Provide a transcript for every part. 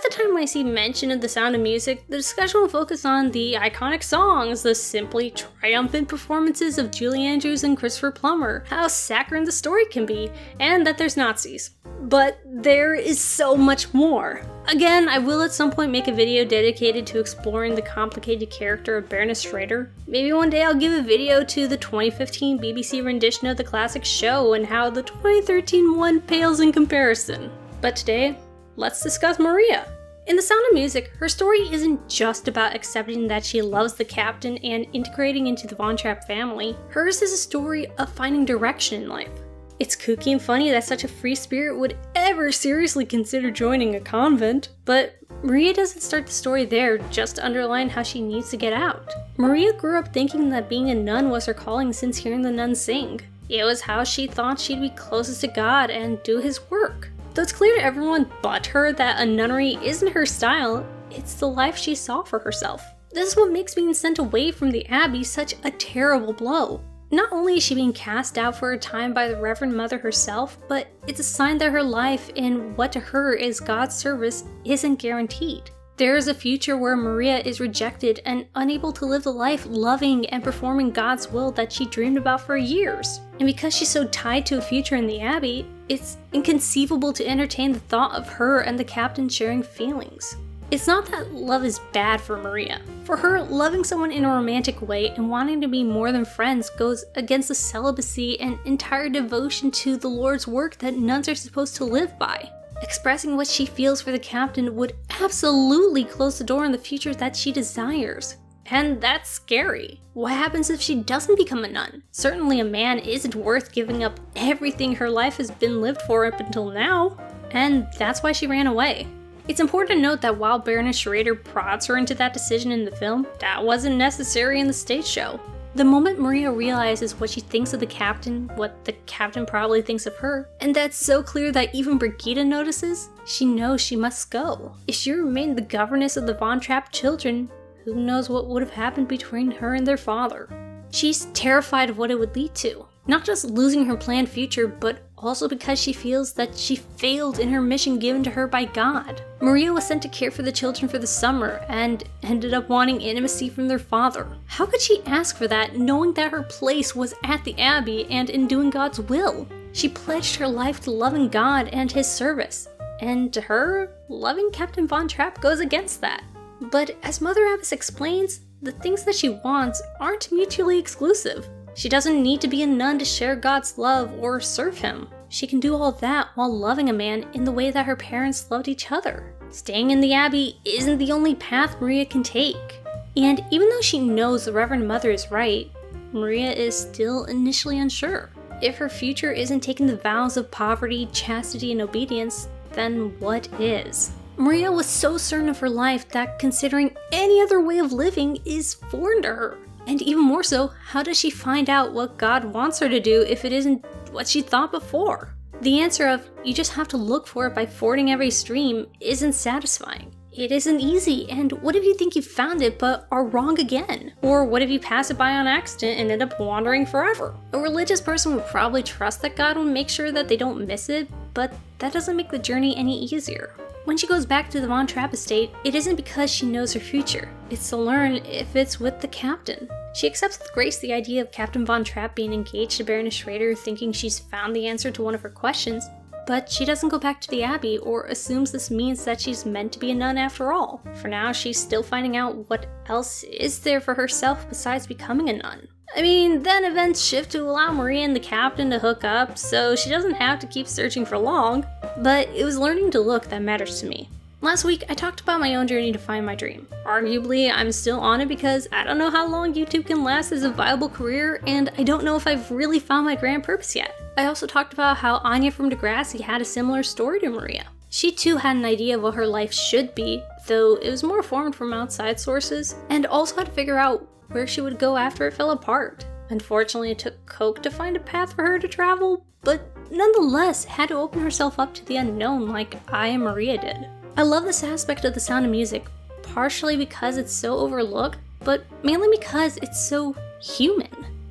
Half the time I see mention of The Sound of Music, the discussion will focus on the iconic songs, the simply triumphant performances of Julie Andrews and Christopher Plummer, how saccharine the story can be, and that there's Nazis. But there is so much more. Again, I will at some point make a video dedicated to exploring the complicated character of Baroness Schrader. Maybe one day I'll give a video to the 2015 BBC rendition of the classic show and how the 2013 one pales in comparison. But today, let's discuss Maria. In The Sound of Music, her story isn't just about accepting that she loves the captain and integrating into the Von Trapp family. Hers is a story of finding direction in life. It's kooky and funny that such a free spirit would ever seriously consider joining a convent, but Maria doesn't start the story there just to underline how she needs to get out. Maria grew up thinking that being a nun was her calling since hearing the nuns sing. It was how she thought she'd be closest to God and do His work. Though it's clear to everyone but her that a nunnery isn't her style, it's the life she saw for herself. This is what makes being sent away from the Abbey such a terrible blow. Not only is she being cast out for a time by the Reverend Mother herself, but it's a sign that her life in what to her is God's service isn't guaranteed. There is a future where Maria is rejected and unable to live the life loving and performing God's will that she dreamed about for years. And because she's so tied to a future in the Abbey, it's inconceivable to entertain the thought of her and the captain sharing feelings. It's not that love is bad for Maria. For her, loving someone in a romantic way and wanting to be more than friends goes against the celibacy and entire devotion to the Lord's work that nuns are supposed to live by. Expressing what she feels for the captain would absolutely close the door on the future that she desires. And that's scary. What happens if she doesn't become a nun? Certainly a man isn't worth giving up everything her life has been lived for up until now. And that's why she ran away. It's important to note that while Baroness Schrader prods her into that decision in the film, that wasn't necessary in the stage show. The moment Maria realizes what she thinks of the captain, what the captain probably thinks of her, and that's so clear that even Brigitte notices, she knows she must go. If she remained the governess of the Von Trapp children, who knows what would have happened between her and their father. She's terrified of what it would lead to. Not just losing her planned future, but also because she feels that she failed in her mission given to her by God. Maria was sent to care for the children for the summer and ended up wanting intimacy from their father. How could she ask for that knowing that her place was at the Abbey and in doing God's will? She pledged her life to loving God and His service, and to her, loving Captain Von Trapp goes against that. But as Mother Abbess explains, the things that she wants aren't mutually exclusive. She doesn't need to be a nun to share God's love or serve Him. She can do all that while loving a man in the way that her parents loved each other. Staying in the Abbey isn't the only path Maria can take. And even though she knows the Reverend Mother is right, Maria is still initially unsure. If her future isn't taking the vows of poverty, chastity, and obedience, then what is? Maria was so certain of her life that considering any other way of living is foreign to her. And even more so, how does she find out what God wants her to do if it isn't what she thought before? The answer of, you just have to look for it by fording every stream, isn't satisfying. It isn't easy, and what if you think you found it but are wrong again? Or what if you pass it by on accident and end up wandering forever? A religious person would probably trust that God will make sure that they don't miss it, but that doesn't make the journey any easier. When she goes back to the Von Trapp estate, it isn't because she knows her future. It's to learn if it's with the captain. She accepts with grace the idea of Captain Von Trapp being engaged to Baroness Schrader, thinking she's found the answer to one of her questions, but she doesn't go back to the Abbey or assumes this means that she's meant to be a nun after all. For now, she's still finding out what else is there for herself besides becoming a nun. I mean, then events shift to allow Maria and the captain to hook up, so she doesn't have to keep searching for long, but it was learning to look that matters to me. Last week, I talked about my own journey to find my dream. Arguably, I'm still on it because I don't know how long YouTube can last as a viable career, and I don't know if I've really found my grand purpose yet. I also talked about how Anya from Degrassi had a similar story to Maria. She too had an idea of what her life should be, though it was more formed from outside sources, and also had to figure out where she would go after it fell apart. Unfortunately, it took Coke to find a path for her to travel, but nonetheless had to open herself up to the unknown like I and Maria did. I love this aspect of The Sound of Music, partially because it's so overlooked, but mainly because it's so human.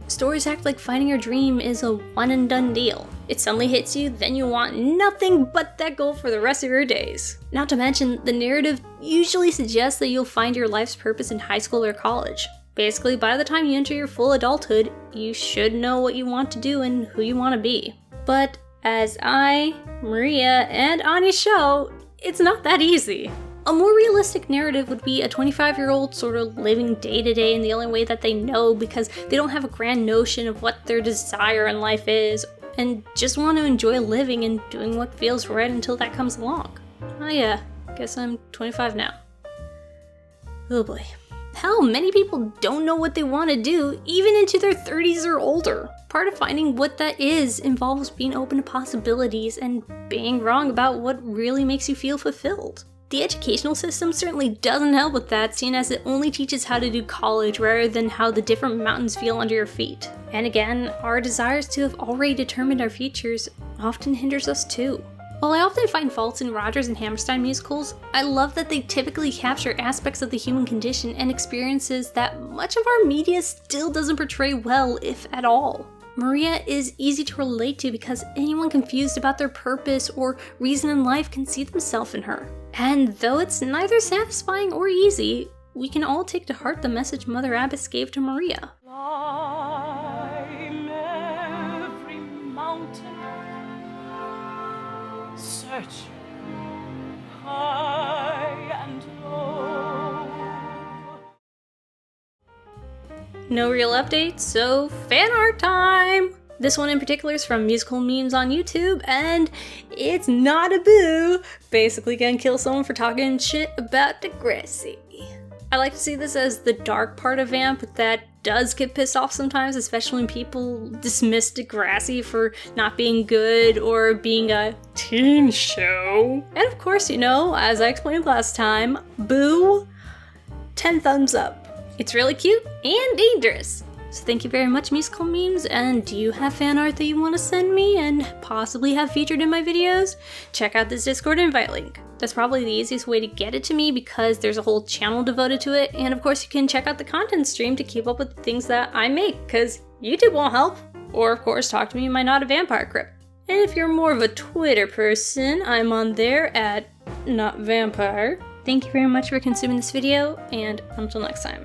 Stories act like finding your dream is a one and done deal. it suddenly hits you, then you want nothing but that goal for the rest of your days. Not to mention, the narrative usually suggests that you'll find your life's purpose in high school or college. Basically, by the time you enter your full adulthood, you should know what you want to do and who you want to be. But as I, Maria, and Anya show, it's not that easy. A more realistic narrative would be a 25-year-old sort of living day to day in the only way that they know because they don't have a grand notion of what their desire in life is and just want to enjoy living and doing what feels right until that comes along. Oh yeah, guess I'm 25 now. Oh boy. Hell, many people don't know what they want to do even into their 30s or older. Part of finding what that is involves being open to possibilities and being wrong about what really makes you feel fulfilled. The educational system certainly doesn't help with that, seeing as it only teaches how to do college rather than how the different mountains feel under your feet. And again, our desires to have already determined our futures often hinders us too. While I often find faults in Rodgers and Hammerstein musicals, I love that they typically capture aspects of the human condition and experiences that much of our media still doesn't portray well, if at all. Maria is easy to relate to because anyone confused about their purpose or reason in life can see themselves in her. And though it's neither satisfying or easy, we can all take to heart the message Mother Abbess gave to Maria. Climb every mountain, search high and low. No real updates, so fan art time! This one in particular is from musical memes on YouTube, and it's not a boo! Basically gonna kill someone for talking shit about Degrassi. I like to see this as the dark part of Vamp that does get pissed off sometimes, especially when people dismiss Degrassi for not being good or being a teen show. And of course, you know, as I explained last time, boo, 10 thumbs up. It's really cute and dangerous. So thank you very much, musical memes, and do you have fan art that you want to send me and possibly have featured in my videos? Check out this Discord invite link. That's probably the easiest way to get it to me because there's a whole channel devoted to it, and of course you can check out the content stream to keep up with the things that I make, because YouTube won't help. Or of course talk to me in my NotAVampyre crypt. And if you're more of a Twitter person, I'm on there at NotAVampyre. Thank you very much for consuming this video, and until next time.